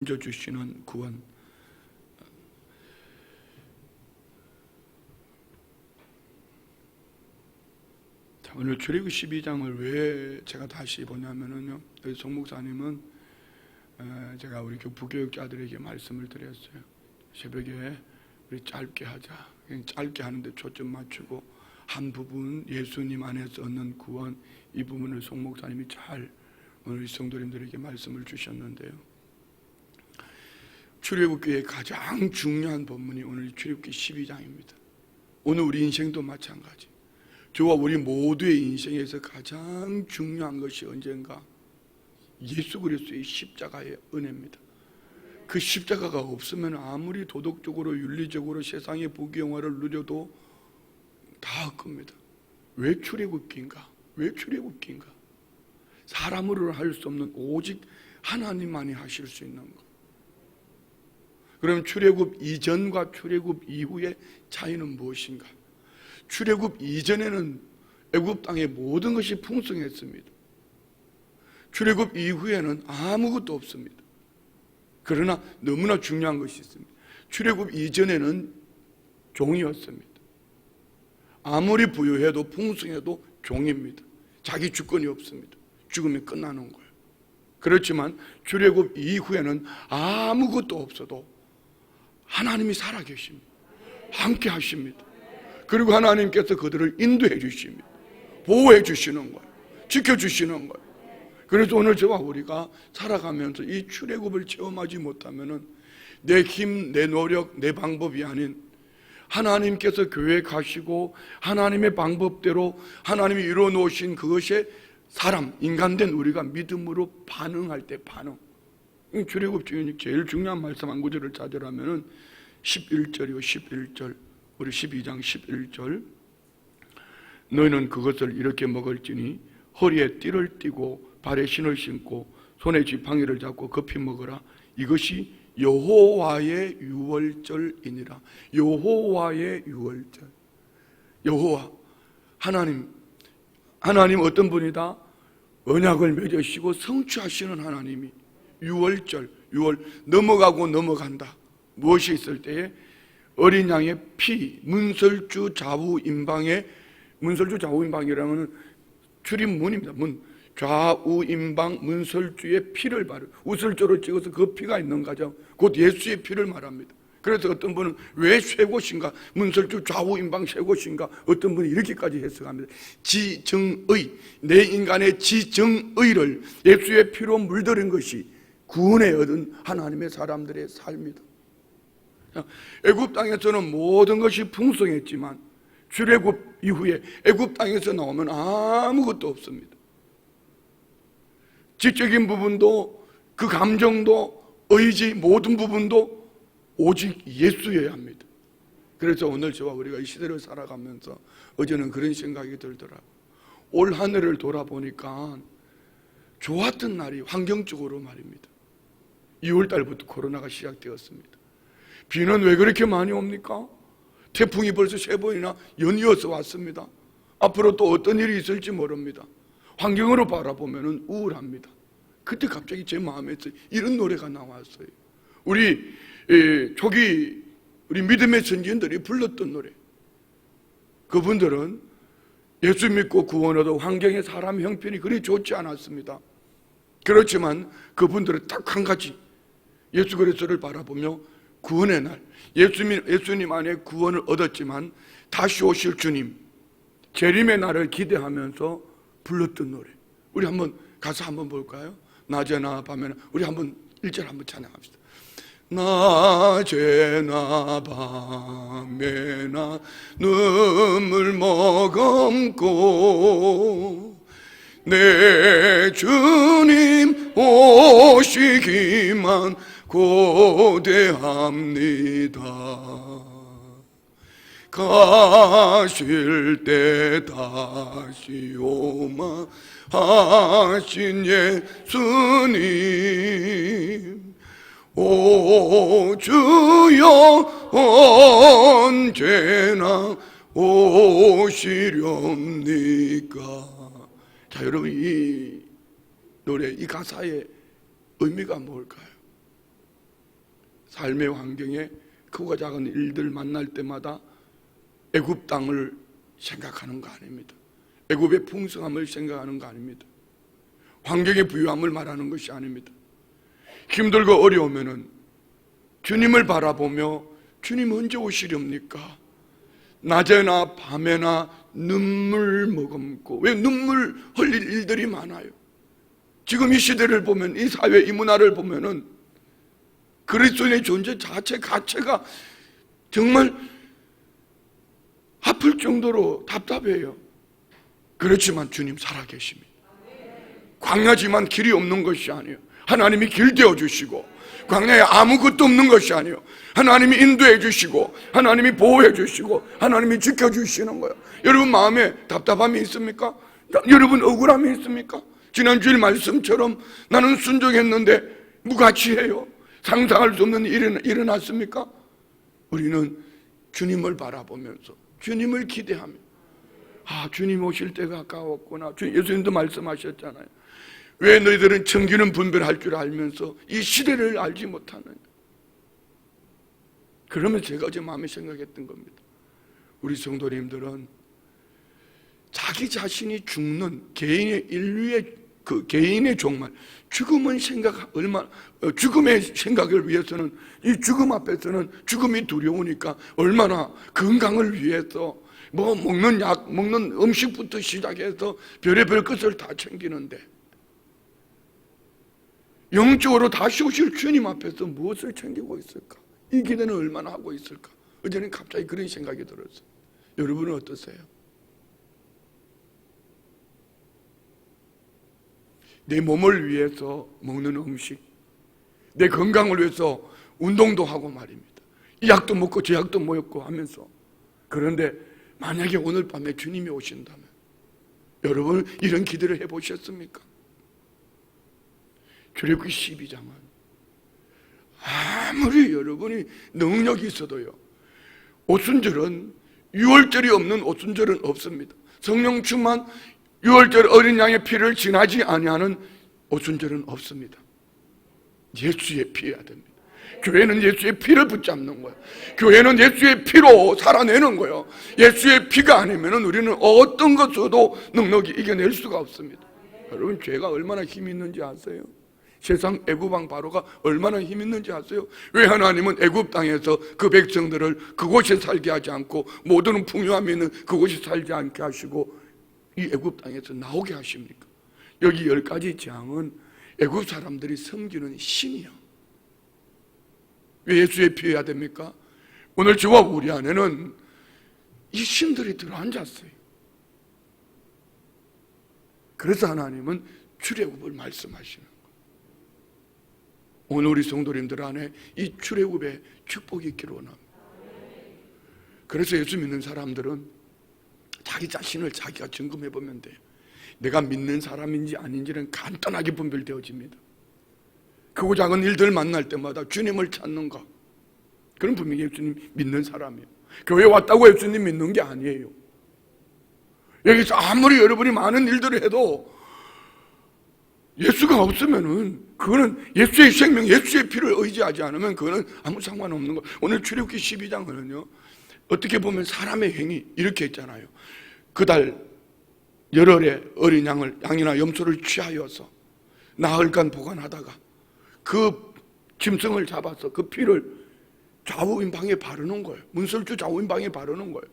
주시는 구원. 오늘 출애굽 12장을 왜 제가 다시 보냐면은요, 송 목사님은 제가 우리 부교육자들에게 말씀을 드렸어요. 새벽에 우리 짧게 하자. 그냥 짧게 하는데 초점 맞추고 한 부분, 예수님 안에서 얻는 구원, 이 부분을 송 목사님이 잘 오늘 성도님들에게 말씀을 주셨는데요, 출애굽기의 가장 중요한 본문이 오늘 출애굽기 12장입니다. 오늘 우리 인생도 마찬가지. 저와 우리 모두의 인생에서 가장 중요한 것이 언젠가 예수 그리스도의 십자가의 은혜입니다. 그 십자가가 없으면 아무리 도덕적으로 윤리적으로 세상의 부귀영화를 누려도 다 헛겁니다. 왜 출애굽기인가? 왜 출애굽기인가? 사람으로는 할 수 없는 오직 하나님만이 하실 수 있는 것. 그럼 출애굽 이전과 출애굽 이후의 차이는 무엇인가? 출애굽 이전에는 애굽 땅의 모든 것이 풍성했습니다. 출애굽 이후에는 아무것도 없습니다. 그러나 너무나 중요한 것이 있습니다. 출애굽 이전에는 종이었습니다. 아무리 부유해도 풍성해도 종입니다. 자기 주권이 없습니다. 죽으면 끝나는 거예요. 그렇지만 출애굽 이후에는 아무것도 없어도 하나님이 살아계십니다. 함께 하십니다. 그리고 하나님께서 그들을 인도해 주십니다. 보호해 주시는 거예요. 지켜주시는 거예요. 그래서 오늘 저와 우리가 살아가면서 이 출애굽을 체험하지 못하면은 내 힘, 내 노력, 내 방법이 아닌 하나님께서 계획하시고 하나님의 방법대로 하나님이 이루어 놓으신 그것에 사람, 인간된 우리가 믿음으로 반응할 때 반응. 출애굽 중에 제일 중요한 말씀 한 구절을 찾으라면은 11절이요, 11절. 우리 12장 11절. 너희는 그것을 이렇게 먹을지니 허리에 띠를 띠고 발에 신을 신고 손에 지팡이를 잡고 급히 먹으라. 이것이 여호와의 유월절이니라. 여호와의 유월절. 여호와 하나님 어떤 분이다? 언약을 맺으시고 성취하시는 하나님이 유월절, 유월 넘어가고 넘어간다. 무엇이 있을 때에 어린 양의 피, 문설주 좌우임방의, 문설주 좌우임방이라면 출입문입니다. 문, 좌우임방 문설주의 피를 바르, 우설조로 찍어서 그 피가 있는 가정, 곧 예수의 피를 말합니다. 그래서 어떤 분은 왜 쇠곳인가, 문설주 좌우임방 쇠곳인가, 어떤 분이 이렇게까지 해석합니다. 지정의, 내 인간의 지정의를 예수의 피로 물들인 것이 구원에 얻은 하나님의 사람들의 삶이다. 애굽 땅에서는 모든 것이 풍성했지만 출애굽 이후에 애굽 땅에서 나오면 아무것도 없습니다. 지적인 부분도, 그 감정도, 의지, 모든 부분도 오직 예수여야 합니다. 그래서 오늘 저와 우리가 이 시대를 살아가면서 어제는 그런 생각이 들더라고요. 올 한 해를 돌아보니까 좋았던 날이 환경적으로 말입니다. 2월 달부터 코로나가 시작되었습니다. 비는 왜 그렇게 많이 옵니까? 태풍이 벌써 3번이나 연이어서 왔습니다. 앞으로 또 어떤 일이 있을지 모릅니다. 환경으로 바라보면 우울합니다. 그때 갑자기 제 마음에서 이런 노래가 나왔어요. 우리 초기 우리 믿음의 선진들이 불렀던 노래. 그분들은 예수 믿고 구원 얻어 환경의 사람 형편이 그리 좋지 않았습니다. 그렇지만 그분들은 딱 한 가지, 예수 그리스도를 바라보며 구원의 날, 예수님 안에 구원을 얻었지만 다시 오실 주님, 재림의 날을 기대하면서 불렀던 노래. 우리 한번 가사 한번 볼까요? 낮에나 밤에나. 우리 한번 1절 한번 찬양합시다. 낮에나 밤에나 눈물 머금고 내 주님 오시기만 고대합니다. 가실 때 다시 오마 하신 예수님, 오 주여 언제나 오시렵니까? 자, 여러분, 이 노래, 이 가사의 의미가 뭘까요? 삶의 환경에 크고 작은 일들 만날 때마다 애굽 땅을 생각하는 거 아닙니다. 애굽의 풍성함을 생각하는 거 아닙니다. 환경의 부유함을 말하는 것이 아닙니다. 힘들고 어려우면은 주님을 바라보며 주님 언제 오시렵니까? 낮에나 밤에나 눈물 머금고, 왜 눈물 흘릴 일들이 많아요? 지금 이 시대를 보면, 이 사회, 이 문화를 보면은 그리스도인의 존재 자체가 정말 아플 정도로 답답해요. 그렇지만 주님 살아계십니다. 광야지만 길이 없는 것이 아니에요. 하나님이 길 되어주시고, 광야에 아무것도 없는 것이 아니에요. 하나님이 인도해 주시고, 하나님이 보호해 주시고, 하나님이 지켜주시는 거예요. 여러분 마음에 답답함이 있습니까? 여러분 억울함이 있습니까? 지난주일 말씀처럼 나는 순종했는데 무가치해요. 상상할 수 없는 일이 일어났습니까? 우리는 주님을 바라보면서 주님을 기대하며, 주님 오실 때가 가까웠구나. 예수님도 말씀하셨잖아요. 왜 너희들은 청기는 분별할 줄 알면서 이 시대를 알지 못하느냐. 그러면 제가 어제 마음에 생각했던 겁니다. 우리 성도님들은 자기 자신이 죽는 개인의 인류의 그 개인의 종말, 죽음의 생각을 위해서는, 이 죽음 앞에서는 죽음이 두려우니까 얼마나 건강을 위해서 먹는 약, 먹는 음식부터 시작해서 별의별 것을 다 챙기는데, 영적으로 다시 오실 주님 앞에서 무엇을 챙기고 있을까? 이 기대는 얼마나 하고 있을까? 어제는 갑자기 그런 생각이 들었어요. 여러분은 어떠세요? 내 몸을 위해서 먹는 음식, 내 건강을 위해서 운동도 하고 말입니다. 이 약도 먹고 저 약도 먹고 하면서, 그런데 만약에 오늘 밤에 주님이 오신다면 여러분 이런 기대를 해보셨습니까? 출애굽기 12장은 아무리 여러분이 능력이 있어도요, 오순절은, 유월절이 없는 오순절은 없습니다. 성령 충만 유월절 어린 양의 피를 지나지 아니하는 오순절은 없습니다. 예수의 피여야 됩니다. 교회는 예수의 피를 붙잡는 거예요. 교회는 예수의 피로 살아내는 거예요. 예수의 피가 아니면 우리는 어떤 것으로도 넉넉히 이겨낼 수가 없습니다. 여러분 죄가 얼마나 힘이 있는지 아세요? 세상 애굽 왕 바로가 얼마나 힘 있는지 아세요? 왜 하나님은 애굽 땅에서 그 백성들을 그곳에 살게 하지 않고 모든 풍요함이 있는 그곳에 살지 않게 하시고 이 애굽 땅에서 나오게 하십니까? 여기 10가지 재앙은 애굽 사람들이 섬기는 신이요. 왜 예수의 피해야 됩니까? 오늘 저와 우리 안에는 이 신들이 들어앉았어요. 그래서 하나님은 출애굽을 말씀하시는 거예요. 오늘 우리 성도님들 안에 이 출애굽의 축복이 있기를 원합니다. 그래서 예수 믿는 사람들은 자기 자신을 자기가 점검해 보면 돼요. 내가 믿는 사람인지 아닌지는 간단하게 분별되어집니다. 크고 작은 일들 만날 때마다 주님을 찾는가? 그럼 분명히 예수님 믿는 사람이에요. 교회 왔다고 예수님 믿는 게 아니에요. 여기서 아무리 여러분이 많은 일들을 해도 예수가 없으면은, 그거는 예수의 생명, 예수의 피를 의지하지 않으면 그거는 아무 상관없는 거예요. 오늘 출애굽기 12장은요, 어떻게 보면 사람의 행위 이렇게 했잖아요. 그달 열흘에 어린 양이나 염소를 취하여서 나흘간 보관하다가 그 짐승을 잡아서 그 피를 좌우임방에 바르는 거예요. 문설주 좌우임방에 바르는 거예요.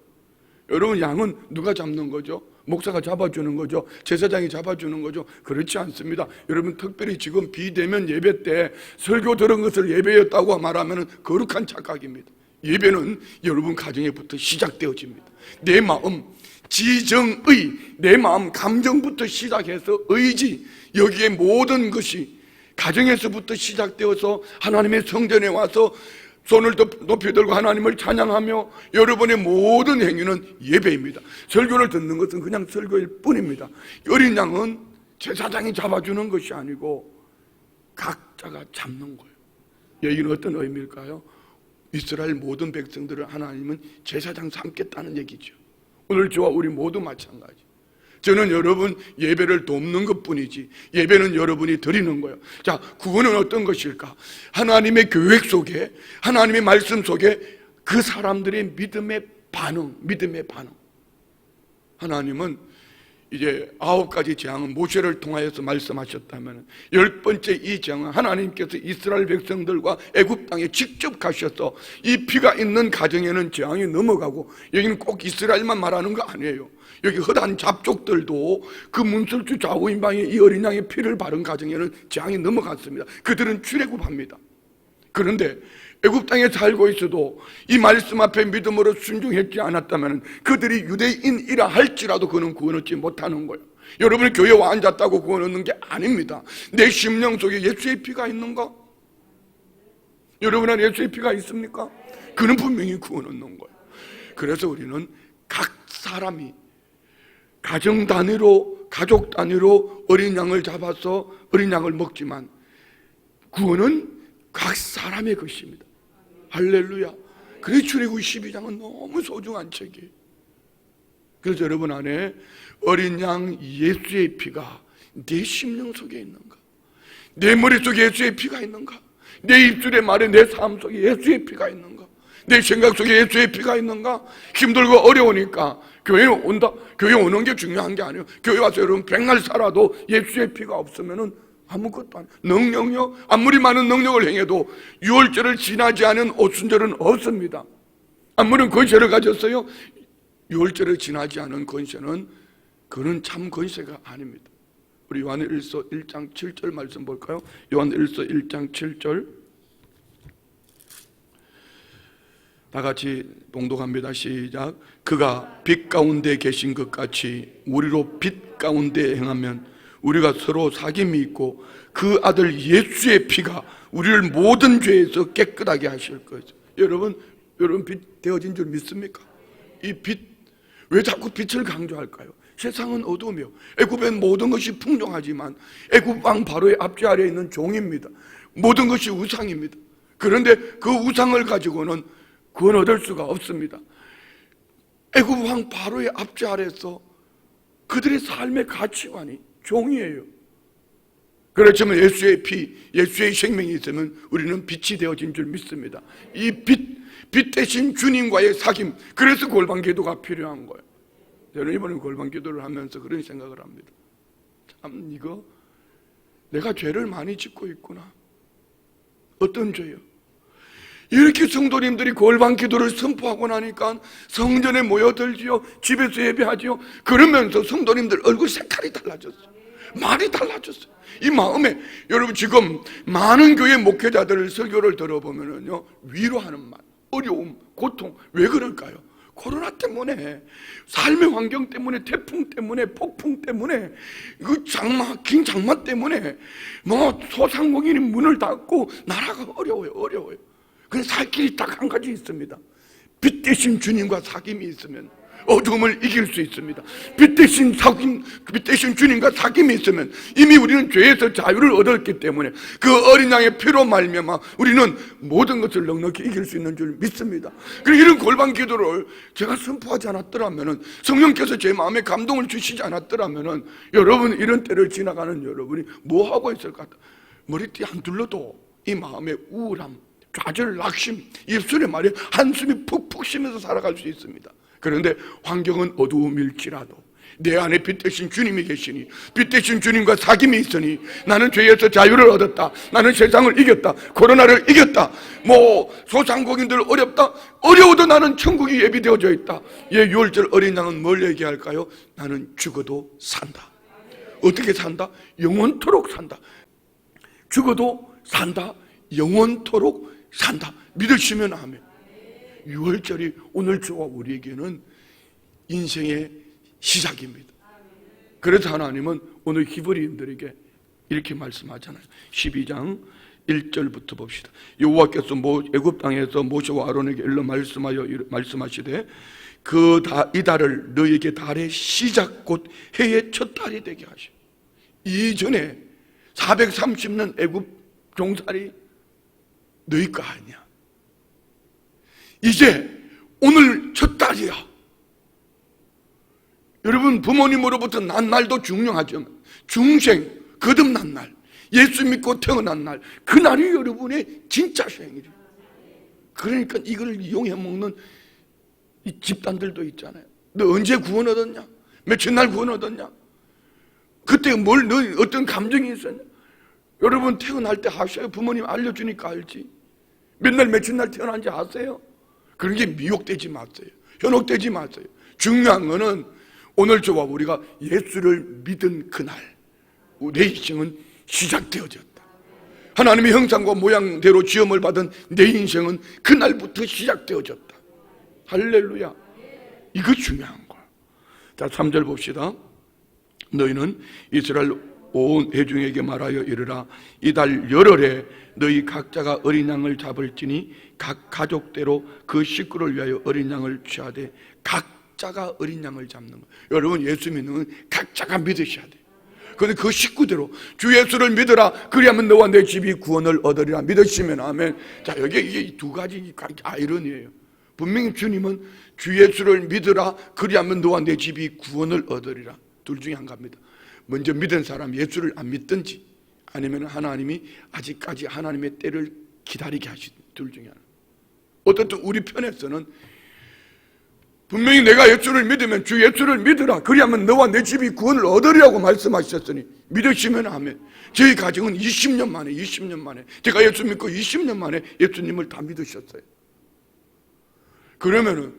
여러분, 양은 누가 잡는 거죠? 목사가 잡아주는 거죠? 제사장이 잡아주는 거죠? 그렇지 않습니다. 여러분, 특별히 지금 비대면 예배 때 설교 들은 것을 예배였다고 말하면 거룩한 착각입니다. 예배는 여러분 가정에부터 시작되어집니다. 내 마음, 지정의, 내 마음 감정부터 시작해서 의지, 여기에 모든 것이 가정에서부터 시작되어서 하나님의 성전에 와서 손을 높이 들고 하나님을 찬양하며 여러분의 모든 행위는 예배입니다. 설교를 듣는 것은 그냥 설교일 뿐입니다. 어린 양은 제사장이 잡아주는 것이 아니고 각자가 잡는 거예요. 여기는 어떤 의미일까요? 이스라엘 모든 백성들을 하나님은 제사장 삼겠다는 얘기죠. 오늘 저와 우리 모두 마찬가지. 저는 여러분 예배를 돕는 것뿐이지 예배는 여러분이 드리는 거예요. 자, 구원은 어떤 것일까? 하나님의 계획 속에, 하나님의 말씀 속에 그 사람들의 믿음의 반응. 하나님은 이제 9가지 재앙은 모세를 통하여서 말씀하셨다면 10번째 이 재앙은 하나님께서 이스라엘 백성들과 애굽 땅에 직접 가셔서 이 피가 있는 가정에는 재앙이 넘어가고, 여기는 꼭 이스라엘만 말하는 거 아니에요. 여기 허다한 잡족들도 그 문설주 좌우인방에 이 어린 양의 피를 바른 가정에는 재앙이 넘어갔습니다. 그들은 출애굽합니다. 그런데 애굽 땅에 살고 있어도 이 말씀 앞에 믿음으로 순종했지 않았다면 그들이 유대인이라 할지라도 그는 구원 얻지 못하는 거예요. 여러분이 교회에 와 앉았다고 구원 얻는 게 아닙니다. 내 심령 속에 예수의 피가 있는가? 여러분 안에 예수의 피가 있습니까? 그는 분명히 구원 얻는 거예요. 그래서 우리는 각 사람이 가정 단위로, 가족 단위로 어린 양을 잡아서 어린 양을 먹지만 구원은 각 사람의 것입니다. 할렐루야. 그래서 출애굽 12장은 너무 소중한 책이에요. 그래서 여러분 안에 어린 양 예수의 피가 내 심령 속에 있는가? 내 머릿속에 예수의 피가 있는가? 내 입술의 말에 내 삶 속에 예수의 피가 있는가? 내 생각 속에 예수의 피가 있는가? 힘들고 어려우니까 교회에 온다. 교회 오는 게 중요한 게 아니에요. 교회 와서 여러분 백날 살아도 예수의 피가 없으면은 아무것도 아니에요. 능력요? 아무리 많은 능력을 행해도 유월절을 지나지 않은 오순절은 없습니다. 아무리 권세를 가졌어요, 유월절을 지나지 않은 권세는 그는 참 권세가 아닙니다. 우리 요한일서 1장 7절 말씀 볼까요? 요한일서 1장 7절 다 같이 봉독합니다. 시작. 그가 빛 가운데 계신 것 같이 우리로 빛 가운데 행하면 우리가 서로 사귐이 있고 그 아들 예수의 피가 우리를 모든 죄에서 깨끗하게 하실 것이죠. 여러분 빛 되어진 줄 믿습니까? 이 빛, 왜 자꾸 빛을 강조할까요? 세상은 어두우며 애굽엔 모든 것이 풍성하지만 애굽 왕 바로의 앞지 아래에 있는 종입니다. 모든 것이 우상입니다. 그런데 그 우상을 가지고는 구원 얻을 수가 없습니다. 애굽 왕 바로의 앞지 아래에서 그들의 삶의 가치관이 종이에요. 그렇지만 예수의 피, 예수의 생명이 있으면 우리는 빛이 되어진 줄 믿습니다. 이 빛 대신 주님과의 사귐, 그래서 골방 기도가 필요한 거예요. 저는 이번에 골방 기도를 하면서 그런 생각을 합니다. 참 이거 내가 죄를 많이 짓고 있구나. 어떤 죄요? 이렇게 성도님들이 골방 기도를 선포하고 나니까 성전에 모여들지요, 집에서 예배하지요. 그러면서 성도님들 얼굴 색깔이 달라졌어요. 말이 달라졌어요. 이 마음에, 여러분 지금 많은 교회 목회자들 설교를 들어보면요, 위로하는 말, 어려움, 고통, 왜 그럴까요? 코로나 때문에, 삶의 환경 때문에, 태풍 때문에, 폭풍 때문에, 그 긴 장마 때문에 뭐 소상공인이 문을 닫고 나라가 어려워요. 그래서 살 길이 딱 한 가지 있습니다. 빛 대신 주님과 사귐이 있으면 어둠을 이길 수 있습니다. 빛 대신 주님과 사귐이 있으면 이미 우리는 죄에서 자유를 얻었기 때문에 그 어린 양의 피로 말미암아 우리는 모든 것을 넉넉히 이길 수 있는 줄 믿습니다. 그리고 이런 골방 기도를 제가 선포하지 않았더라면, 성령께서 제 마음에 감동을 주시지 않았더라면, 여러분 이런 때를 지나가는 여러분이 뭐 하고 있을 것 같아요? 머리띠 안 둘러도 이 마음의 우울함, 좌절, 낙심, 입술에 말이 한숨이 푹푹 쉬면서 살아갈 수 있습니다. 그런데 환경은 어두움일지라도 내 안에 빛 대신 주님이 계시니, 빛 대신 주님과 사귐이 있으니 나는 죄에서 자유를 얻었다. 나는 세상을 이겼다. 코로나를 이겼다. 뭐 소상공인들 어렵다. 어려워도 나는 천국이 예비되어져 있다. 예, 유월절 어린 양은 뭘 얘기할까요? 나는 죽어도 산다. 어떻게 산다? 영원토록 산다. 죽어도 산다. 영원토록 산다. 믿으시면 아멘. 6월절이 오늘 저와 우리에게는 인생의 시작입니다. 그래서 하나님은 오늘 히브리인들에게 이렇게 말씀하잖아요. 12장 1절부터 봅시다. 여호와께서 애굽 땅에서 모세와 아론에게 일러 말씀하시되 이 달을 너희에게 달의 시작 곧 해의 첫 달이 되게 하시오. 이전에 430년 애굽 종살이 너희 거 아니야. 이제 오늘 첫 달이야. 여러분, 부모님으로부터 난 날도 중요하지만 중생, 거듭난 날, 예수 믿고 태어난 날, 그날이 여러분의 진짜 생일이에요. 그러니까 이걸 이용해 먹는 이 집단들도 있잖아요. 너 언제 구원 얻었냐? 며칠 날 구원 얻었냐? 그때 너 어떤 감정이 있었냐? 여러분, 태어날 때 하셔요. 부모님 알려주니까 알지. 맨날 며칠 날 태어난지 아세요? 그런 게 미혹되지 마세요. 현혹되지 마세요. 중요한 거는 오늘 저와 우리가 예수를 믿은 그날 내 인생은 시작되어졌다. 하나님의 형상과 모양대로 지음을 받은 내 인생은 그날부터 시작되어졌다. 할렐루야. 이거 중요한 거야. 자, 3절 봅시다. 너희는 이스라엘 온 회중에게 말하여 이르라. 이달 열흘에 너희 각자가 어린 양을 잡을지니 각 가족대로 그 식구를 위하여 어린 양을 취하되, 각자가 어린 양을 잡는 거. 여러분, 예수 믿는 건 각자가 믿으셔야 돼요. 그런데 그 식구대로 주 예수를 믿으라. 그리하면 너와 내 집이 구원을 얻으리라. 믿으시면 아멘. 자, 여기 이게 두 가지 아이러니예요. 분명히 주님은 주 예수를 믿으라. 그리하면 너와 내 집이 구원을 얻으리라. 둘 중에 한 가지입니다. 먼저 믿은 사람 예수를 안 믿든지, 아니면 하나님이 아직까지 하나님의 때를 기다리게 하시든지, 둘 중에 하나. 어떻든 우리 편에서는 분명히 내가 예수를 믿으면 주 예수를 믿으라. 그리하면 너와 내 집이 구원을 얻으리라고 말씀하셨으니 믿으시면 아멘. 저희 가정은 20년 만에 제가 예수 믿고 20년 만에 예수님을 다 믿으셨어요. 그러면은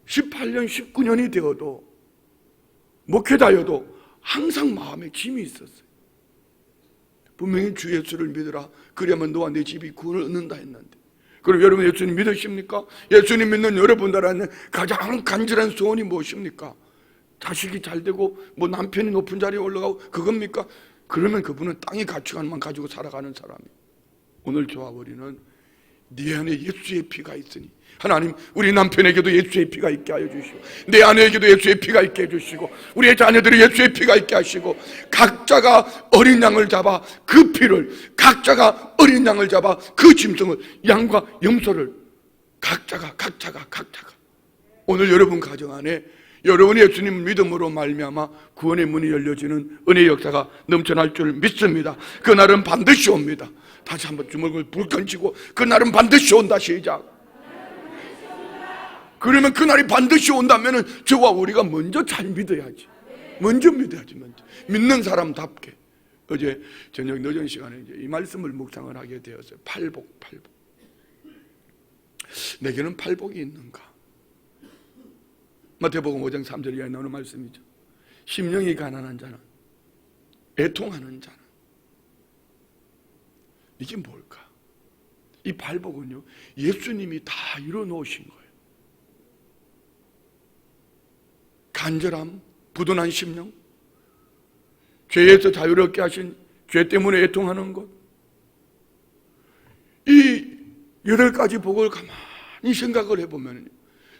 18년, 19년이 되어도 목회자여도 항상 마음에 짐이 있었어요. 분명히 주 예수를 믿으라. 그러면 너와 내 집이 구원을 얻는다 했는데, 그럼 여러분 예수님 믿으십니까? 예수님 믿는 여러분들한테 가장 간절한 소원이 무엇입니까? 자식이 잘 되고 뭐 남편이 높은 자리에 올라가고 그겁니까? 그러면 그분은 땅의 가치관만 가지고 살아가는 사람이에요. 오늘 저와 우리는 네 안에 예수의 피가 있으니 하나님, 우리 남편에게도 예수의 피가 있게 하여 주시고, 내 아내에게도 예수의 피가 있게 해주시고, 우리의 자녀들이 예수의 피가 있게 하시고, 각자가 어린 양을 잡아 그 피를, 각자가 어린 양을 잡아 그 짐승을, 양과 염소를 각자가 오늘 여러분 가정 안에 여러분이 예수님 믿음으로 말미암아 구원의 문이 열려지는 은혜의 역사가 넘쳐날 줄 믿습니다. 그날은 반드시 옵니다. 다시 한번 주먹을 불끈 쥐고 그날은 반드시 온다. 시작. 그러면 그날이 반드시 온다면 저와 우리가 먼저 잘 믿어야지. 먼저 믿는 사람답게. 어제 저녁 늦은 시간에 이제 이 말씀을 묵상을 하게 되었어요. 팔복. 내게는 팔복이 있는가? 마태복음 5장 3절 이하에 나오는 말씀이죠. 심령이 가난한 자는, 애통하는 자는, 이게 뭘까? 이 팔복은요, 예수님이 다 이뤄놓으신 거예요. 간절함, 부둔한 심령, 죄에서 자유롭게 하신, 죄 때문에 애통하는 것, 이 8가지 복을 가만히 생각을 해보면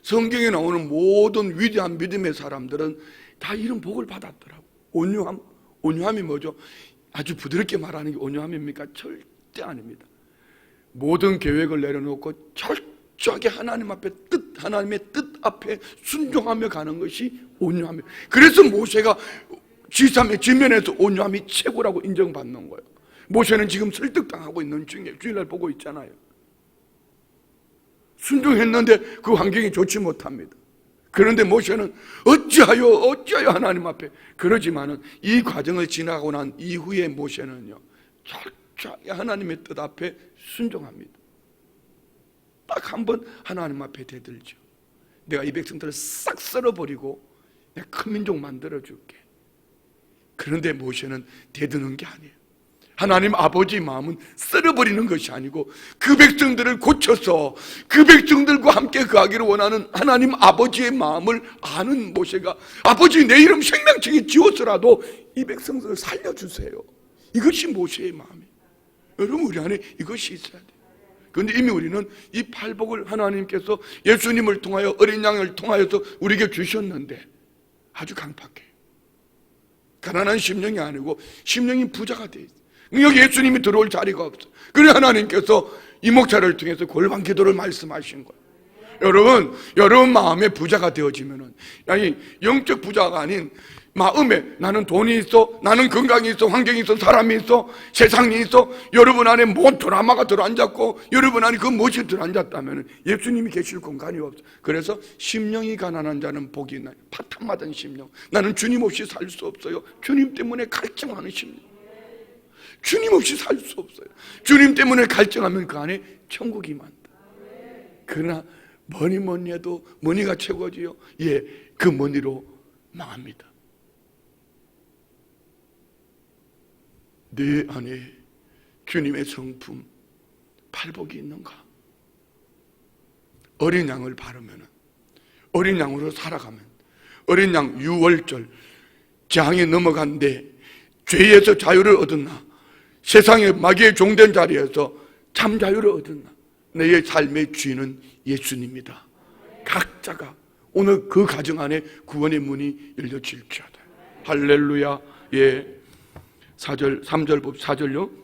성경에 나오는 모든 위대한 믿음의 사람들은 다 이런 복을 받았더라고. 온유함이 뭐죠? 아주 부드럽게 말하는 게 온유함입니까? 절대 아닙니다. 모든 계획을 내려놓고 철저하게 하나님의 뜻 앞에 순종하며 가는 것이 온유함이에요. 그래서 모세가 지삼의 지면에서 온유함이 최고라고 인정받는 거예요. 모세는 지금 설득당하고 있는 중에 주일날 보고 있잖아요. 순종했는데 그 환경이 좋지 못합니다. 그런데 모세는 어찌하여 하나님 앞에, 그러지만은 이 과정을 지나고 난 이후에 모세는요, 철저하게 하나님의 뜻 앞에 순종합니다. 딱 한 번 하나님 앞에 대들죠. 내가 이 백성들을 싹 썰어버리고 내가 큰 민족 만들어줄게. 그런데 모세는 대드는 게 아니에요. 하나님 아버지의 마음은 썰어버리는 것이 아니고 그 백성들을 고쳐서 그 백성들과 함께 거하기를 원하는 하나님 아버지의 마음을 아는 모세가, 아버지 내 이름 생명책에 지워서라도 이 백성들을 살려주세요. 이것이 모세의 마음이에요. 여러분, 우리 안에 이것이 있어야 돼요. 그런데 이미 우리는 이 팔복을 하나님께서 예수님을 통하여, 어린 양을 통하여서 우리에게 주셨는데 아주 강팍해요. 가난한 심령이 아니고 심령이 부자가 돼 있어요. 여기 예수님이 들어올 자리가 없어. 그래 하나님께서 이 목사를 통해서 골방 기도를 말씀하신 거예요. 여러분 마음의 부자가 되어지면은, 아니 영적 부자가 아닌 마음에 나는 돈이 있어, 나는 건강이 있어, 환경이 있어, 사람이 있어, 세상이 있어, 여러분 안에 뭔 드라마가 들어앉았고 여러분 안에 그 무엇이 들어앉았다면 예수님이 계실 공간이 없어. 그래서 심령이 가난한 자는 복이 있나요? 파탄마던 심령. 나는 주님 없이 살 수 없어요. 주님 때문에 갈증하는 심령. 주님 없이 살 수 없어요. 주님 때문에 갈증하면 그 안에 천국이 많다. 그러나 뭐니 해도 뭐니가 최고지요? 예, 그 뭐니로 망합니다. 내 안에 주님의 성품 팔복이 있는가? 어린 양을 바르면, 어린 양으로 살아가면, 어린 양 유월절 재앙에 넘어간데 죄에서 자유를 얻었나? 세상의 마귀의 종된 자리에서 참 자유를 얻었나? 너의 삶의 주인은 예수님이다. 각자가 오늘 그 가정 안에 구원의 문이 열려질지어다. 할렐루야. 예. 3절요.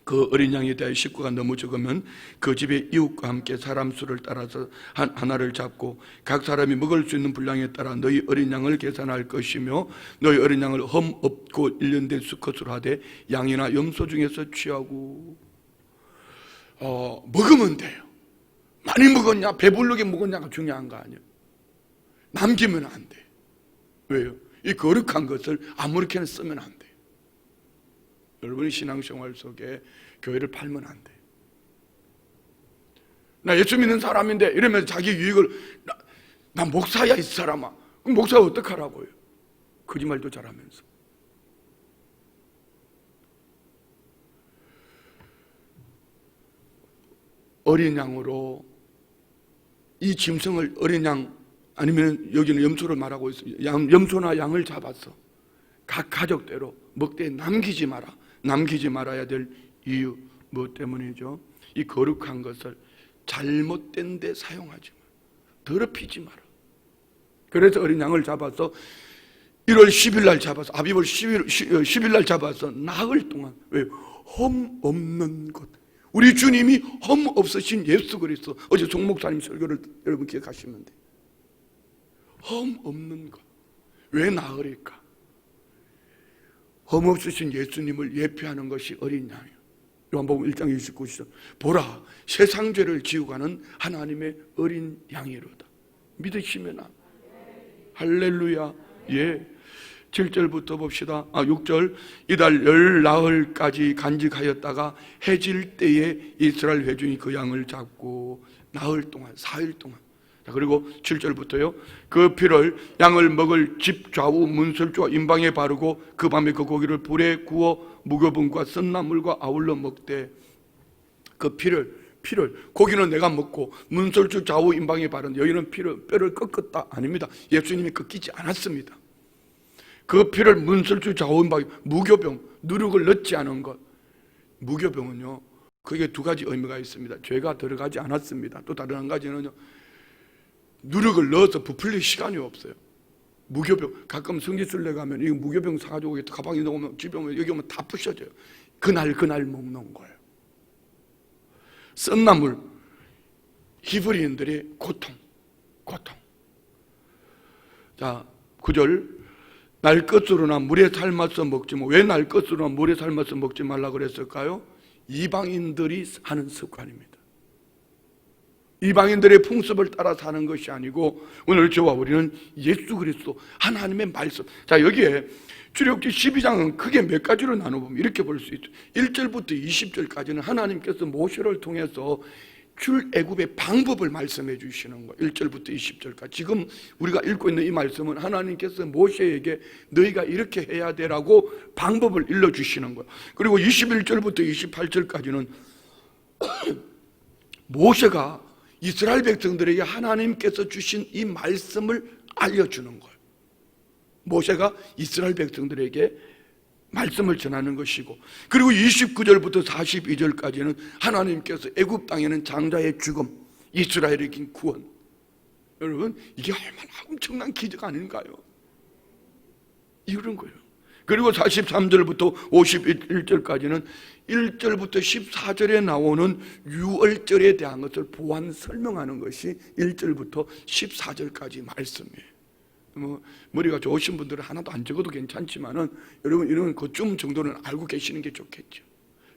그 어린 양에 대해 식구가 너무 적으면 그 집의 이웃과 함께 사람 수를 따라서 하나를 잡고 각 사람이 먹을 수 있는 분량에 따라 너희 어린 양을 계산할 것이며 너희 어린 양을 흠 없고 일련된 수컷으로 하되 양이나 염소 중에서 취하고. 먹으면 돼요. 많이 먹었냐 배부르게 먹었냐가 중요한 거 아니에요. 남기면 안 돼. 왜요? 이 거룩한 것을 아무렇게나 쓰면 안 돼. 여러분의 신앙생활 속에 교회를 팔면 안 돼. 나 예수 믿는 사람인데 이러면서 자기 유익을 나 목사야 이 사람아. 그럼 목사가 어떡하라고요? 거짓말도 잘하면서. 어린 양으로 이 짐승을 어린 양 아니면 여기는 염소를 말하고 있습니다. 염소나 양을 잡아서 각 가족대로 먹되 남기지 마라. 남기지 말아야 될 이유 무엇 때문이죠? 이 거룩한 것을 잘못된 데 사용하지 마라. 더럽히지 마라. 그래서 어린 양을 잡아서 1월 10일 날 잡아서 아비벌 10일 날 잡아서 나흘 동안 왜 험 없는 것. 우리 주님이 험 없으신 예수 그리스도. 어제 송 목사님 설교를 여러분 기억하시면 돼요. 험 없는 것. 왜 나흘일까? 험 없으신 예수님을 예표하는 것이 어린 양이에요. 요한복음 1장 29절 보라 세상 죄를 지고 가는 하나님의 어린 양이로다. 믿으시면 할렐루야. 예. 7절부터 봅시다. 6절 이달 열 나흘까지 간직하였다가 해질 때에 이스라엘 회중이 그 양을 잡고 나흘 동안 4일 동안. 그리고 7절부터요. 그 피를 양을 먹을 집 좌우 문설주와 임방에 바르고 그 밤에 그 고기를 불에 구워 무교분과 쓴나물과 아울러 먹되. 그 피를 고기는 내가 먹고 문설주 좌우 임방에 바른 여기는 뼈를 꺾었다 아닙니다. 예수님이 꺾이지 않았습니다. 그 피를 문설주 좌우 임방에 무교병 누룩을 넣지 않은 것. 무교병은요 그게 두 가지 의미가 있습니다. 죄가 들어가지 않았습니다. 또 다른 한 가지는요 누룩을 넣어서 부풀릴 시간이 없어요. 무교병 가끔 성지순례 가면 이 무교병 사가지고 가방에 넣으면 집에 오면 여기 오면 다 부셔져요. 그날 먹는 거예요. 썬나물 히브리인들의 고통. 자 9절 날 것으로나 물에 삶아서 먹지 왜 날 것으로나 물에 삶아서 먹지 말라 그랬을까요? 이방인들이 하는 습관입니다. 이방인들의 풍습을 따라 사는 것이 아니고 오늘 저와 우리는 예수 그리스도 하나님의 말씀. 자 여기에 출애굽기 12장은 크게 몇 가지로 나눠보면 이렇게 볼 수 있죠. 1절부터 20절까지는 하나님께서 모세를 통해서 출애굽의 방법을 말씀해 주시는 거예요. 1절부터 20절까지. 지금 우리가 읽고 있는 이 말씀은 하나님께서 모세에게 너희가 이렇게 해야 되라고 방법을 일러주시는 거예요. 그리고 21절부터 28절까지는 모세가 이스라엘 백성들에게 하나님께서 주신 이 말씀을 알려주는 거예요. 모세가 이스라엘 백성들에게 말씀을 전하는 것이고, 그리고 29절부터 42절까지는 하나님께서 애굽 땅에는 장자의 죽음, 이스라엘에게 구원. 여러분 이게 얼마나 엄청난 기적 아닌가요? 이런 거예요. 그리고 43절부터 51절까지는 1절부터 14절에 나오는 유월절에 대한 것을 보완 설명하는 것이 1절부터 14절까지 말씀이에요. 머리가 좋으신 분들은 하나도 안 적어도 괜찮지만은 여러분 이런 그쯤 정도는 알고 계시는 게 좋겠죠.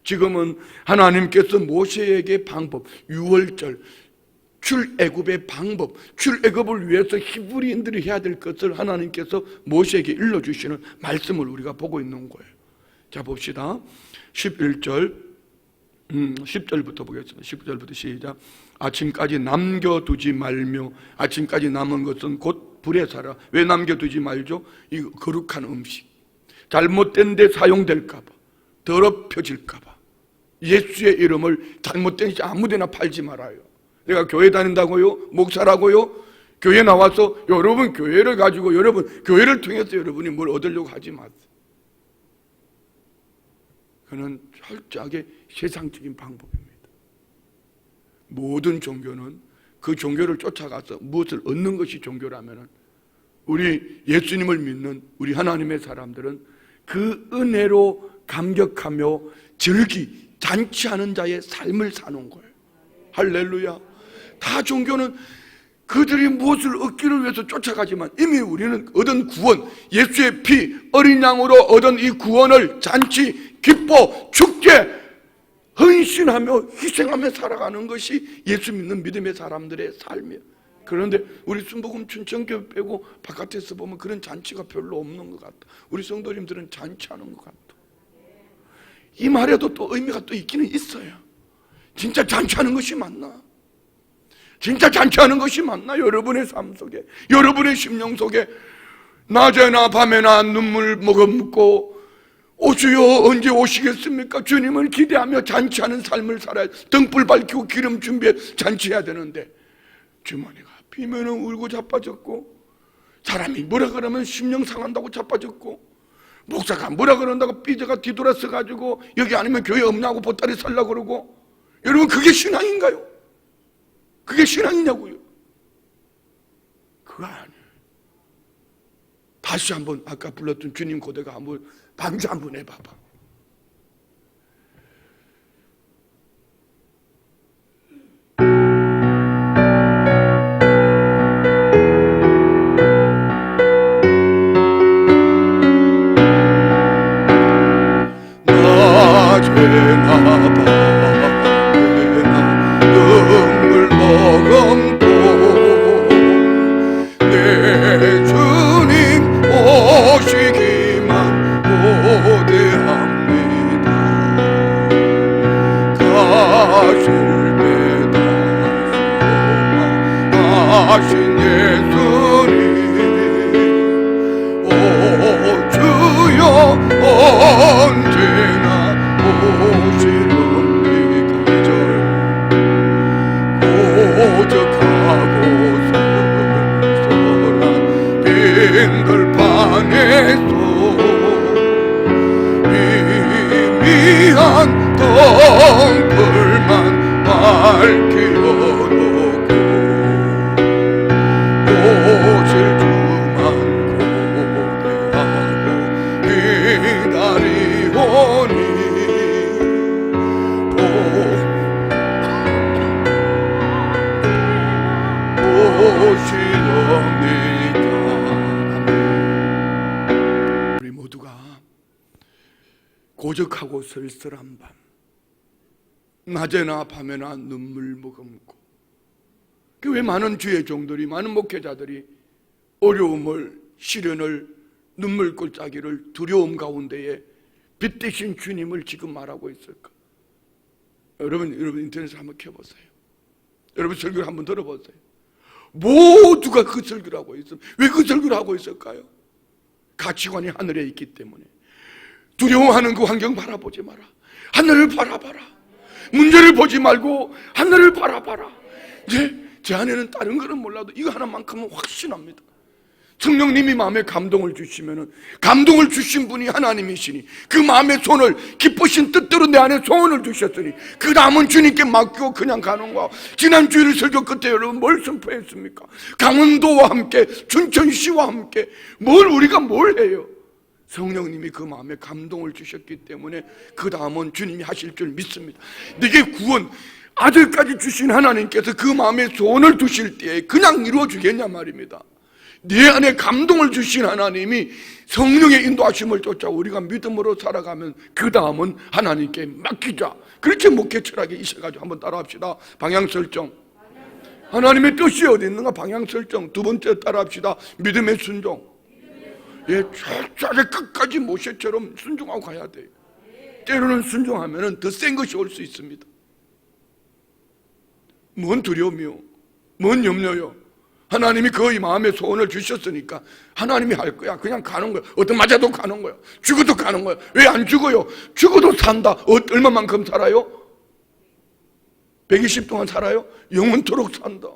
지금은 하나님께서 모세에게 방법, 유월절, 출애굽의 방법, 출애굽을 위해서 히브리인들이 해야 될 것을 하나님께서 모세에게 일러주시는 말씀을 우리가 보고 있는 거예요. 자, 봅시다. 11절 10절부터 보겠습니다. 10절부터 시작. 아침까지 남겨두지 말며, 아침까지 남은 것은 곧 불에 살아. 왜 남겨두지 말죠? 이 거룩한 음식 잘못된 데 사용될까 봐, 더럽혀질까 봐. 예수의 이름을 잘못된 데 아무데나 팔지 말아요. 내가 교회 다닌다고요? 목사라고요? 교회 나와서 여러분 교회를 가지고 여러분 교회를 통해서 여러분이 뭘 얻으려고 하지 마세요. 그는 철저하게 세상적인 방법입니다. 모든 종교는 그 종교를 쫓아가서 무엇을 얻는 것이 종교라면 우리 예수님을 믿는 우리 하나님의 사람들은 그 은혜로 감격하며 즐기 잔치하는 자의 삶을 사는 거예요. 할렐루야. 다 종교는 그들이 무엇을 얻기를 위해서 쫓아가지만 이미 우리는 얻은 구원, 예수의 피, 어린 양으로 얻은 이 구원을 잔치, 기뻐, 축제, 헌신하며 희생하며 살아가는 것이 예수 믿는 믿음의 사람들의 삶이에요. 그런데 우리 순복음 춘천교회 빼고 바깥에서 보면 그런 잔치가 별로 없는 것 같다. 우리 성도님들은 잔치하는 것 같다. 이 말에도 또 의미가 또 있기는 있어요. 진짜 잔치하는 것이 맞나? 진짜 잔치하는 것이 맞나? 여러분의 삶 속에, 여러분의 심령 속에 낮에나 밤에나 눈물 머금고 오주여 언제 오시겠습니까? 주님을 기대하며 잔치하는 삶을 살아야, 등불 밝히고 기름 준비해 잔치해야 되는데 주머니가 비면은 울고 자빠졌고, 사람이 뭐라 그러면 심령 상한다고 자빠졌고, 목사가 뭐라 그런다고 삐져가 뒤돌아서 가지고 여기 아니면 교회 없냐고 보따리 살라고 그러고. 여러분 그게 신앙인가요? 그게 신앙이냐고요? 그거 아니에요. 다시 한번 아까 불렀던 주님 고대가 한번 반주 한번 해봐봐. 낮에나 밤에나 눈물 머금고 내 주님 오시기만 고대합니다. 가실 때다 소망하신 예수님, 오 주여 언제나 오시렵니까. 고적하고 쓸쓸한 빈들판에서 미미한 덩불만 밝히어 놓고 오실 주만 고대하고 기다리오니 오시렵니다. 우리 모두가 고적하고 쓸쓸한 밤, 낮에나 밤에나 눈물 머금고, 왜 많은 주의 종들이, 많은 목회자들이 어려움을, 시련을, 눈물골짜기를 두려움 가운데에 빛 대신 주님을 지금 말하고 있을까? 여러분 인터넷에 한번 켜보세요. 여러분 설교를 한번 들어보세요. 모두가 그 설교를 하고 있어요. 왜 그 설교를 하고 있을까요? 가치관이 하늘에 있기 때문에. 두려워하는 그 환경 바라보지 마라. 하늘을 바라봐라. 문제를 보지 말고 하늘을 바라봐라. 제 안에는 다른 거는 몰라도 이거 하나만큼은 확신합니다. 성령님이 마음에 감동을 주시면은, 감동을 주신 분이 하나님이시니 그 마음의 손을, 기쁘신 뜻대로 내 안에 소원을 주셨으니 그 다음은 주님께 맡기고 그냥 가는 거야. 지난 주일 설교 끝에 여러분 뭘 선포했습니까? 강원도와 함께, 춘천시와 함께 우리가 뭘 해요? 성령님이 그 마음에 감동을 주셨기 때문에 그 다음은 주님이 하실 줄 믿습니다. 내게 구원, 아들까지 주신 하나님께서 그 마음에 소원을 두실 때에 그냥 이루어 주겠냐 말입니다. 내 안에 감동을 주신 하나님이 성령의 인도하심을 쫓아 우리가 믿음으로 살아가면 그 다음은 하나님께 맡기자. 그렇게 목회 철학에 있어가지고 한번 따라합시다. 방향 설정. 하나님의 뜻이 어디 있는가? 방향 설정. 두 번째 따라합시다. 믿음의 순종. 예, 철저하게 끝까지 모세처럼 순종하고 가야 돼요. 때로는 순종하면 더 센 것이 올 수 있습니다. 뭔 두려움이요? 뭔 염려요? 하나님이 거의 마음에 소원을 주셨으니까 하나님이 할 거야. 그냥 가는 거야. 어떤 맞아도 가는 거야. 죽어도 가는 거야. 왜 안 죽어요? 죽어도 산다. 얼마만큼 살아요? 120 동안 살아요? 영원토록 산다.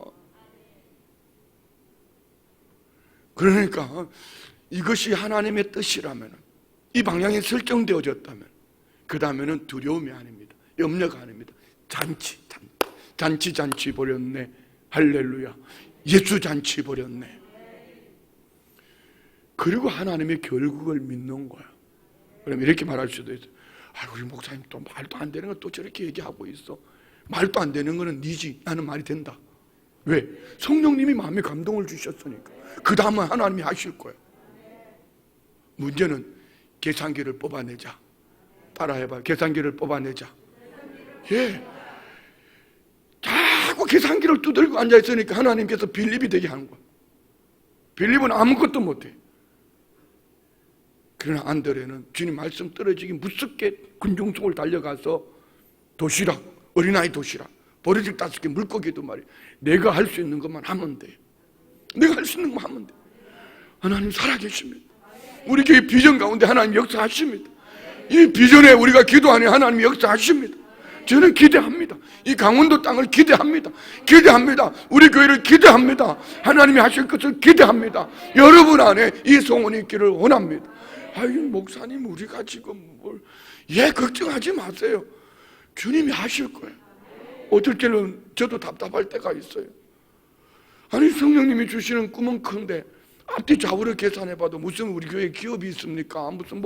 그러니까 이것이 하나님의 뜻이라면, 이 방향이 설정되어졌다면 그 다음에는 두려움이 아닙니다. 염려가 아닙니다. 잔치 버렸네. 할렐루야. 예수 잔치 버렸네. 그리고 하나님의 결국을 믿는 거야. 그럼 이렇게 말할 수도 있어요. 우리 목사님 또 말도 안 되는 거 또 저렇게 얘기하고 있어. 말도 안 되는 거는 니지. 나는 말이 된다. 왜? 성령님이 마음에 감동을 주셨으니까. 그 다음은 하나님이 하실 거예요. 문제는 계산기를 뽑아내자. 따라해봐. 계산기를 뽑아내자. 예. 자꾸 계산기를 두들고 앉아있으니까 하나님께서 빌립이 되게 하는 거야. 빌립은 아무것도 못해. 그러나 안드레는 주님 말씀 떨어지기 무섭게 군중속을 달려가서 도시락, 어린아이 도시락, 버려질 5개 물고기도 말이야. 내가 할 수 있는 것만 하면 돼. 내가 할 수 있는 것만 하면 돼. 하나님 살아계십니다. 우리 교회 비전 가운데 하나님 역사하십니다. 이 비전에 우리가 기도하니 하나님 역사하십니다. 저는 기대합니다. 이 강원도 땅을 기대합니다. 우리 교회를 기대합니다. 하나님이 하실 것을 기대합니다. 여러분 안에 이 소원이 있기를 원합니다. 목사님 우리가 지금 걱정하지 마세요. 주님이 하실 거예요. 어떨 때는 저도 답답할 때가 있어요. 성령님이 주시는 꿈은 큰데 앞뒤 좌우를 계산해봐도 무슨 우리 교회 기업이 있습니까? 무슨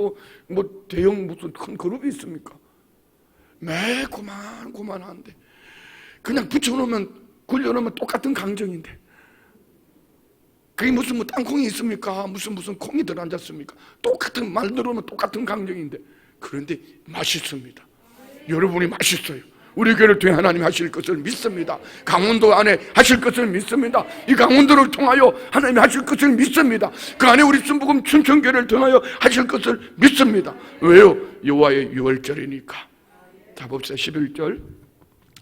대형 무슨 큰 그룹이 있습니까? 매 고만한데 그냥 붙여놓으면 굴려놓으면 똑같은 강정인데 그게 무슨 땅콩이 있습니까? 무슨 콩이 들어앉았습니까? 똑같은 말 들어오면 똑같은 강정인데 그런데 맛있습니다. 여러분이 맛있어요. 우리 교회를 통해 하나님 하실 것을 믿습니다. 강원도 안에 하실 것을 믿습니다. 이 강원도를 통하여 하나님이 하실 것을 믿습니다. 그 안에 우리 순복음 춘천교회를 통하여 하실 것을 믿습니다. 왜요? 여호와의 유월절이니까. 자 봅시다. 11절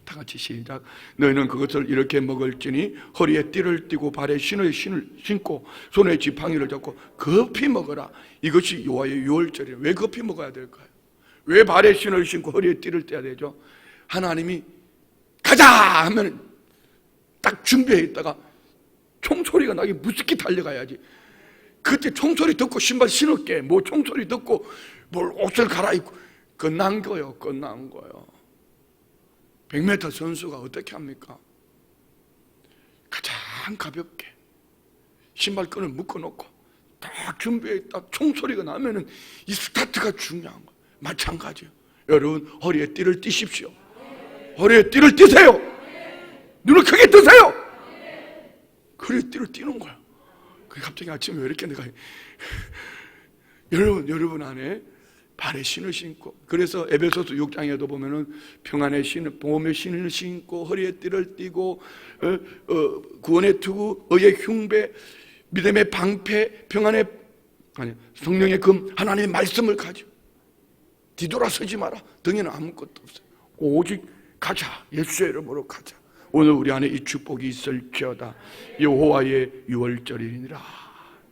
다 같이 시작. 너희는 그것을 이렇게 먹을지니 허리에 띠를 띠고 발에 신을 신고 손에 지팡이를 잡고 급히 먹어라. 이것이 여호와의 유월절이에요. 왜 급히 먹어야 될까요? 왜 발에 신을 신고 허리에 띠를 떼야 되죠? 하나님이 가자 하면 딱 준비해 있다가 총소리가 나게 무섭게 달려가야지. 그때 총소리 듣고 신발 신을게 총소리 듣고 옷을 갈아입고 끝난 거요. 100m 선수가 어떻게 합니까? 가장 가볍게 신발끈을 묶어놓고 딱 준비해 있다 총소리가 나면은 이 스타트가 중요한 거예요. 마찬가지예요. 여러분 허리에 띠를 띠십시오. 허리에 띠를 띠세요. 눈을 크게 뜨세요. 허리에 띠를 띠는 거야. 갑자기 아침에 왜 이렇게 내가 여러분 안에 발에 신을 신고, 그래서 에베소서 6장에도 보면은 평안의 신, 보험의 신을 신고 허리에 띠를 띠고 구원의 투구, 의의 흉배, 믿음의 방패, 성령의 금, 하나님의 말씀을 가지고 뒤돌아서지 마라. 등에는 아무것도 없어요. 오직 가자. 예수의 이름으로 가자. 오늘 우리 안에 이 축복이 있을지어다. 여호와의 유월절이니라.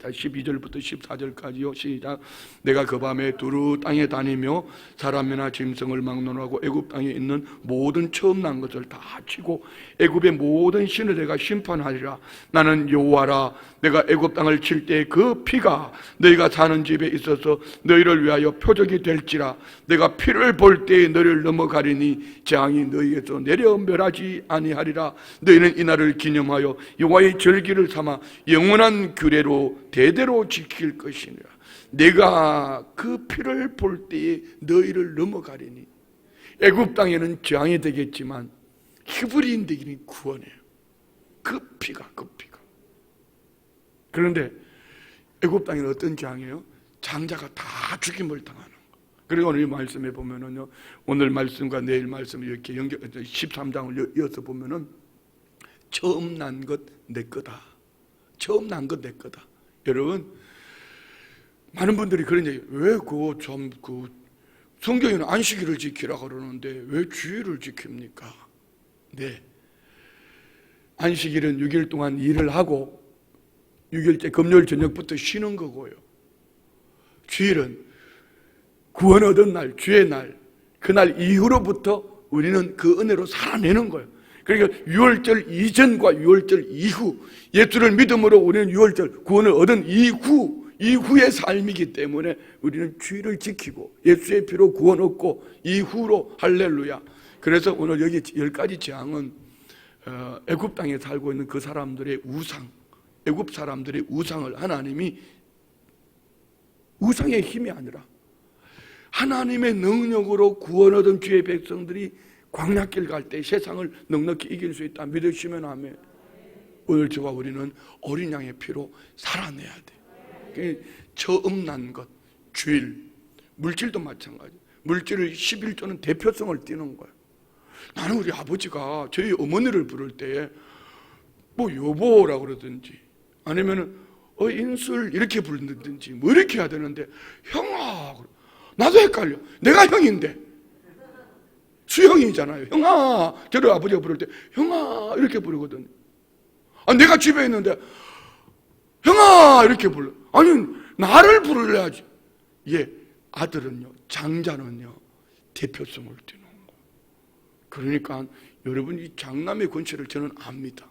12절부터 14절까지요. 시작. 내가 그 밤에 두루 땅에 다니며 사람이나 짐승을 막론하고 애굽 땅에 있는 모든 처음 난 것을 다 치고 애굽의 모든 신을 내가 심판하리라. 나는 여호와라. 내가 애굽 땅을 칠 때 그 피가 너희가 사는 집에 있어서 너희를 위하여 표적이 될지라. 내가 피를 볼 때에 너희를 넘어가리니 재앙이 너희에서 내려 멸하지 아니하리라. 너희는 이날을 기념하여 여호와의 절기를 삼아 영원한 규례로 대대로 지킬 것이니라. 내가 그 피를 볼 때에 너희를 넘어가리니. 애굽 땅에는 재앙이 되겠지만 히브리인들에게는 구원이에요. 그 피가. 그런데 애굽 땅에는 어떤 재앙이에요? 장자가 다 죽임을 당하는 거. 그리고 오늘 말씀에 보면은요, 오늘 말씀과 내일 말씀을 이렇게 13장을 이어서 보면은 처음 난 것 내 거다. 처음 난 것 내 거다. 여러분, 많은 분들이 그런 얘기, 왜 성경에는 안식일을 지키라고 그러는데 왜 주일을 지킵니까? 네. 안식일은 6일 동안 일을 하고 6일째 금요일 저녁부터 쉬는 거고요. 주일은 구원 얻은 날, 주의 날, 그날 이후로부터 우리는 그 은혜로 살아내는 거예요. 그러니까 6월절 이전과 6월절 이후, 예수를 믿음으로 우리는 6월절 구원을 얻은 이후의 삶이기 때문에 우리는 주일을 지키고 예수의 피로 구원 얻고 이후로 할렐루야. 그래서 오늘 여기 10가지 재앙은 애굽 땅에 살고 있는 그 사람들의 우상, 애굽 사람들의 우상을 하나님이, 우상의 힘이 아니라 하나님의 능력으로 구원 얻은 주의 백성들이 광야길 갈 때 세상을 넉넉히 이길 수 있다 믿으시면 아멘. 오늘 저와 우리는 어린 양의 피로 살아내야 돼. 처음 난 것, 주일, 물질도 마찬가지. 물질을 11조는 대표성을 띠는 거예요. 나는 우리 아버지가 저희 어머니를 부를 때에 뭐 여보라고 그러든지 아니면은 인술 이렇게 부르든지 뭐 이렇게 해야 되는데 형아, 나도 헷갈려. 내가 형인데 수형이잖아요. 형아, 저를 아버지가 부를 때 형아 이렇게 부르거든요. 내가 집에 있는데 형아 이렇게 불러. 아니 나를 부르려야지. 예, 아들은요, 장자는요 대표성을 띠는 거. 그러니까 여러분, 이 장남의 권세를 저는 압니다.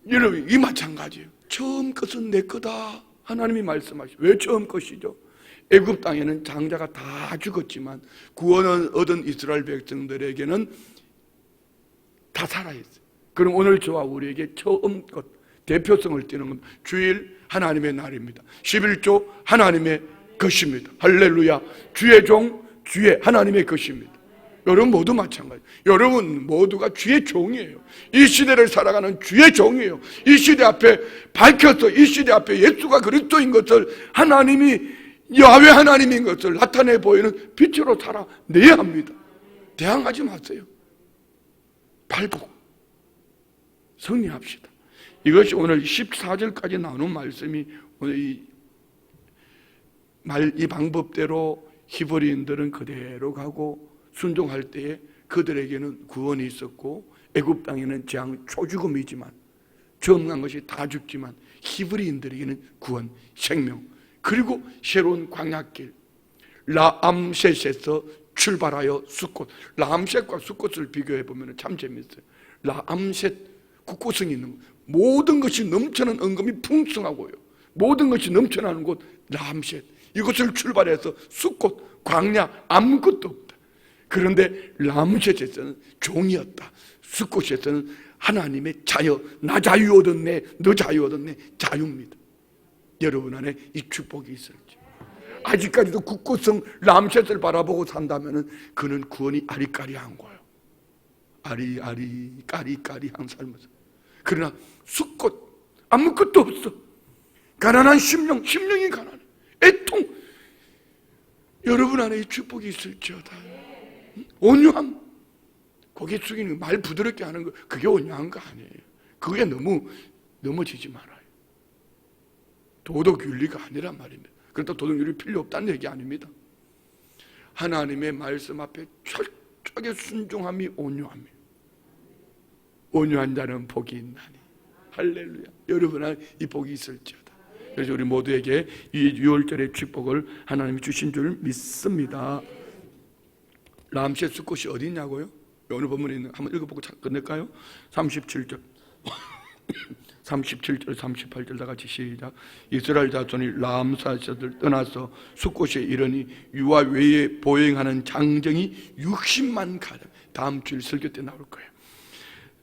여러분, 이 마찬가지예요. 처음 것은 내 거다 하나님이 말씀하시죠. 왜 처음 것이죠? 애굽 땅에는 장자가 다 죽었지만 구원을 얻은 이스라엘 백성들에게는 다 살아있어요. 그럼 오늘 저와 우리에게 처음 것, 대표성을 띠는 건 주일 하나님의 날입니다. 11조 하나님의 것입니다. 할렐루야. 주의 종, 주의 하나님의 것입니다. 여러분 모두 마찬가지. 여러분 모두가 주의 종이에요. 이 시대를 살아가는 주의 종이에요. 이 시대 앞에 밝혀서 이 시대 앞에 예수가 그리스도인 것을, 하나님이 야훼 하나님인 것을 나타내 보이는 빛으로 살아내야 합니다. 대항하지 마세요. 발복 승리합시다. 이것이 오늘 14절까지 나오는 말씀이, 오늘 이 방법대로 히브리인들은 그대로 가고 순종할 때에 그들에게는 구원이 있었고, 애굽 땅에는 재앙 초죽음이지만, 처음 간 것이 다 죽지만 히브리인들에게는 구원, 생명, 그리고 새로운 광야길, 라암셋에서 출발하여 숫꽃. 라암셋과 숫꽃을 비교해 보면 참 재밌어요. 라암셋, 국고성이 있는 것, 모든 것이 넘쳐나는 은금이 풍성하고요, 모든 것이 넘쳐나는 곳 라암셋, 이것을 출발해서 숫꽃, 광야, 아무것도 없다. 그런데 라암셋에서는 종이었다. 숫꽃에서는 하나님의 자유, 나 자유 얻었네, 너 자유 얻었네, 자유입니다. 여러분 안에 이 축복이 있을지. 아직까지도 국고성 람셋을 바라보고 산다면 그는 구원이 아리까리한 거예요. 아리아리 까리까리한 삶에서. 그러나 숫꽃, 아무것도 없어. 가난한 심령이 가난해. 애통. 여러분 안에 이 축복이 있을지어다. 온유함, 고개 숙이는 말 부드럽게 하는 거, 그게 온유한 거 아니에요. 그게 너무 넘어지지 말아요. 도덕윤리가 아니란 말입니다. 그렇다고 도덕윤리 필요 없다는 얘기 아닙니다. 하나님의 말씀 앞에 철저하게 순종함이 온유함이에요. 온유한 자는 복이 있나니. 할렐루야. 여러분 이 복이 있을지어다. 그래서 우리 모두에게 이 6월절의 축복을 하나님이 주신 줄 믿습니다. 람셋 숫꽃이 어디 있냐고요? 오늘 본문에 있는, 한번 읽어보고 끝낼까요? 37절 37절 38절 다 같이 시작. 이스라엘 자손이 람셋을 떠나서 숫꽃에 이르니 유아 외에 보행하는 장정이 60만 가량. 다음 주일 설교 때 나올 거예요.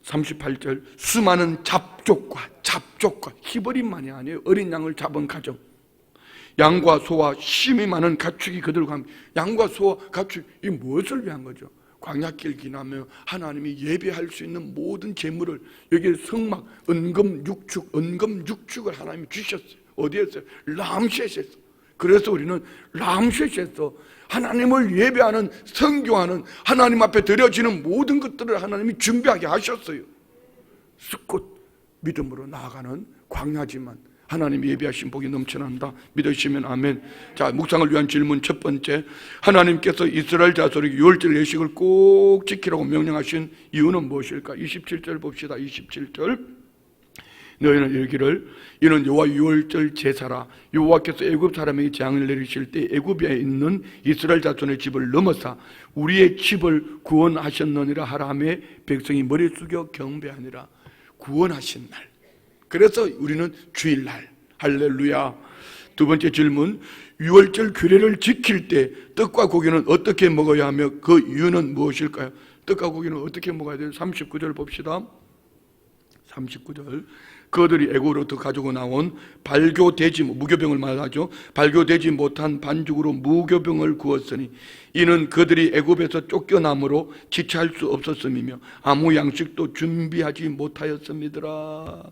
38절 수많은 잡족과 희버림만이 아니에요. 어린 양을 잡은 가정, 양과 소와 심이 많은 가축이 그들과 함께. 양과 소와 가축, 이 무엇을 위한 거죠? 광야길 지나며 하나님이 예배할 수 있는 모든 재물을, 여기에 성막, 은금 6축을 하나님이 주셨어요. 어디에서? 람셋에서. 그래서 우리는 람셋에서 하나님을 예배하는, 성교하는, 하나님 앞에 드려지는 모든 것들을 하나님이 준비하게 하셨어요. 숲꽃 믿음으로 나아가는 광야지만 하나님이 예배하신 복이 넘쳐난다. 믿으시면 아멘. 자, 묵상을 위한 질문 첫 번째, 하나님께서 이스라엘 자손에게 유월절 예식을 꼭 지키라고 명령하신 이유는 무엇일까? 27절 봅시다. 27절 너희는 이르기를 이는 여호와 유월절 제사라. 여호와께서 애굽 사람에게 재앙을 내리실 때 애굽에 있는 이스라엘 자손의 집을 넘어사 우리의 집을 구원하셨느니라 하라매 백성이 머리 숙여 경배하니라. 구원하신 날. 그래서 우리는 주일날. 할렐루야. 두 번째 질문, 유월절 규례를 지킬 때 떡과 고기는 어떻게 먹어야 하며 그 이유는 무엇일까요? 떡과 고기는 어떻게 먹어야 돼요? 39절 봅시다. 39절 그들이 애굽으로부터 가지고 나온 발교되지 무교병을 말하죠. 발교되지 못한 반죽으로 무교병을 구웠으니 이는 그들이 애굽에서 쫓겨남으로 지체할 수 없었음이며 아무 양식도 준비하지 못하였음이더라.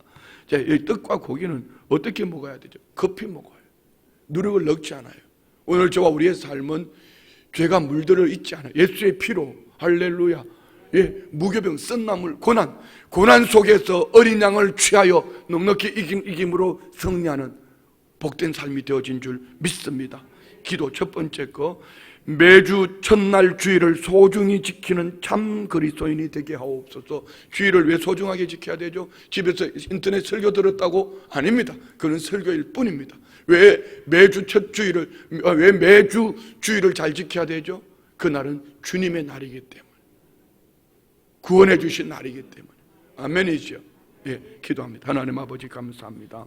자, 이 떡과 고기는 어떻게 먹어야 되죠? 급히 먹어요. 노력을 넣지 않아요. 오늘 저와 우리의 삶은 죄가 물들어 있지 않아요. 예수의 피로, 할렐루야. 예, 무교병, 썬나물, 고난 속에서 어린 양을 취하여 넉넉히 이김으로 승리하는 복된 삶이 되어진 줄 믿습니다. 기도 첫 번째 거, 매주 첫날 주일을 소중히 지키는 참 그리스도인이 되게 하옵소서. 주일을 왜 소중하게 지켜야 되죠? 집에서 인터넷 설교 들었다고? 아닙니다. 그건 설교일 뿐입니다. 왜 매주 왜 매주 주일을 잘 지켜야 되죠? 그날은 주님의 날이기 때문에, 구원해 주신 날이기 때문에. 아멘이죠. 예, 기도합니다. 하나님 아버지 감사합니다.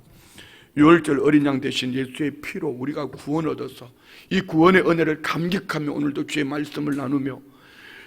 유월절 어린 양 대신 예수의 피로 우리가 구원 얻어서 이 구원의 은혜를 감격하며 오늘도 주의 말씀을 나누며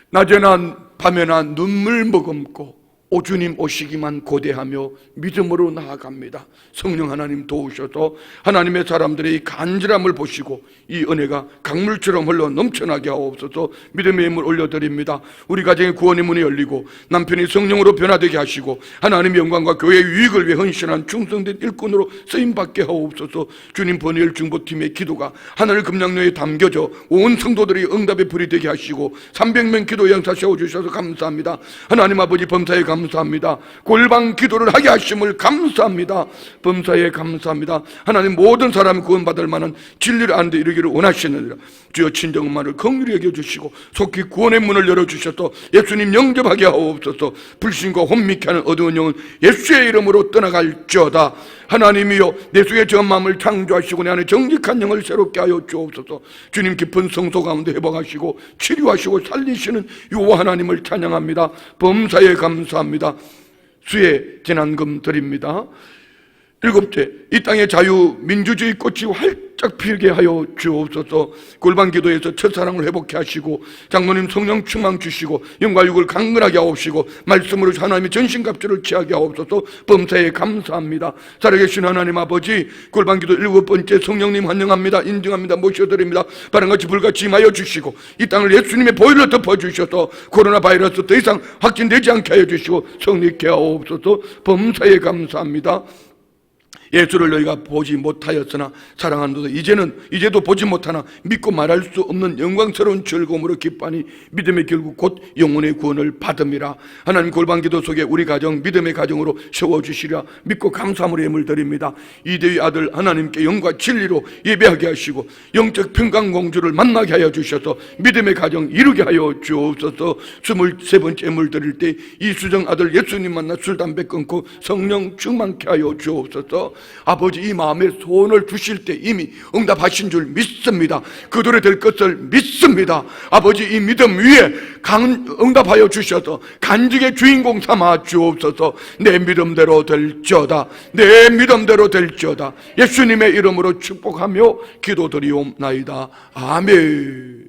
낮에나 밤에나 눈물 머금고 오주님 오시기만 고대하며 믿음으로 나아갑니다. 성령 하나님 도우셔서 하나님의 사람들의 이 간절함을 보시고 이 은혜가 강물처럼 흘러 넘쳐나게 하옵소서. 믿음의 힘을 올려드립니다. 우리 가정의 구원의 문이 열리고 남편이 성령으로 변화되게 하시고 하나님의 영광과 교회의 유익을 위해 헌신한 충성된 일꾼으로 쓰임받게 하옵소서. 주님 번일 중보팀의 기도가 하늘 금양로에 담겨져 온 성도들이 응답의 불이 되게 하시고 300명 기도 영사 세워주셔서 감사합니다. 하나님 아버지 범사에 감사합니다. 골방 기도를 하게 하심을 감사합니다. 범사에 감사합니다. 하나님 모든 사람이 구원받을 만한 진리를 아는 데 이르기를 원하시느니라. 주여 친정엄마를 긍휼히 여겨주시고 속히 구원의 문을 열어주셔서 예수님 영접하게 하옵소서. 불신과 혼미케 하는 어두운 영은 예수의 이름으로 떠나갈지어다. 하나님이여 내 속에 정한 마음을 창조하시고 내 안에 정직한 영을 새롭게 하여 주옵소서. 주님 깊은 성소 가운데 회복하시고 치료하시고 살리시는 여호와 하나님을 찬양합니다. 범사에 감사합니다. 수의 재난금 드립니다. 일곱째, 이 땅의 자유민주주의 꽃이 활짝 피게 하여 주옵소서. 골방기도에서 첫사랑을 회복해 하시고 장로님 성령 충만 주시고 영과 육을 강건하게 하옵시고 말씀으로 하나님의 전신갑주를 취하게 하옵소서. 범사에 감사합니다. 살아계신 하나님 아버지, 골방기도 일곱 번째 성령님 환영합니다. 인정합니다. 모셔드립니다. 바람같이 불같이 임하여 주시고 이 땅을 예수님의 보혈로 덮어주셔서 코로나 바이러스 더 이상 확진되지 않게 하여 주시고 성립케 하옵소서. 범사에 감사합니다. 예수를 너희가 보지 못하였으나 사랑하는도다 이제도 보지 못하나 믿고 말할 수 없는 영광스러운 즐거움으로 기뻐하니 믿음의 결국 곧 영혼의 구원을 받음이라. 하나님 골방기도 속에 우리 가정 믿음의 가정으로 세워주시랴 믿고 감사함으로 예물 드립니다. 이대의 아들 하나님께 영과 진리로 예배하게 하시고 영적 평강공주를 만나게 하여 주셔서 믿음의 가정 이루게 하여 주옵소서. 23번째 예물 드릴 때 이수정 아들 예수님 만나 술 담배 끊고 성령 충만케 하여 주옵소서. 아버지, 이 마음에 소원을 주실 때 이미 응답하신 줄 믿습니다. 그들이 될 것을 믿습니다. 아버지, 이 믿음 위에 응답하여 주셔서 간직의 주인공 삼아 주옵소서. 내 믿음대로 될지어다. 내 믿음대로 될지어다. 예수님의 이름으로 축복하며 기도드리옵나이다. 아멘.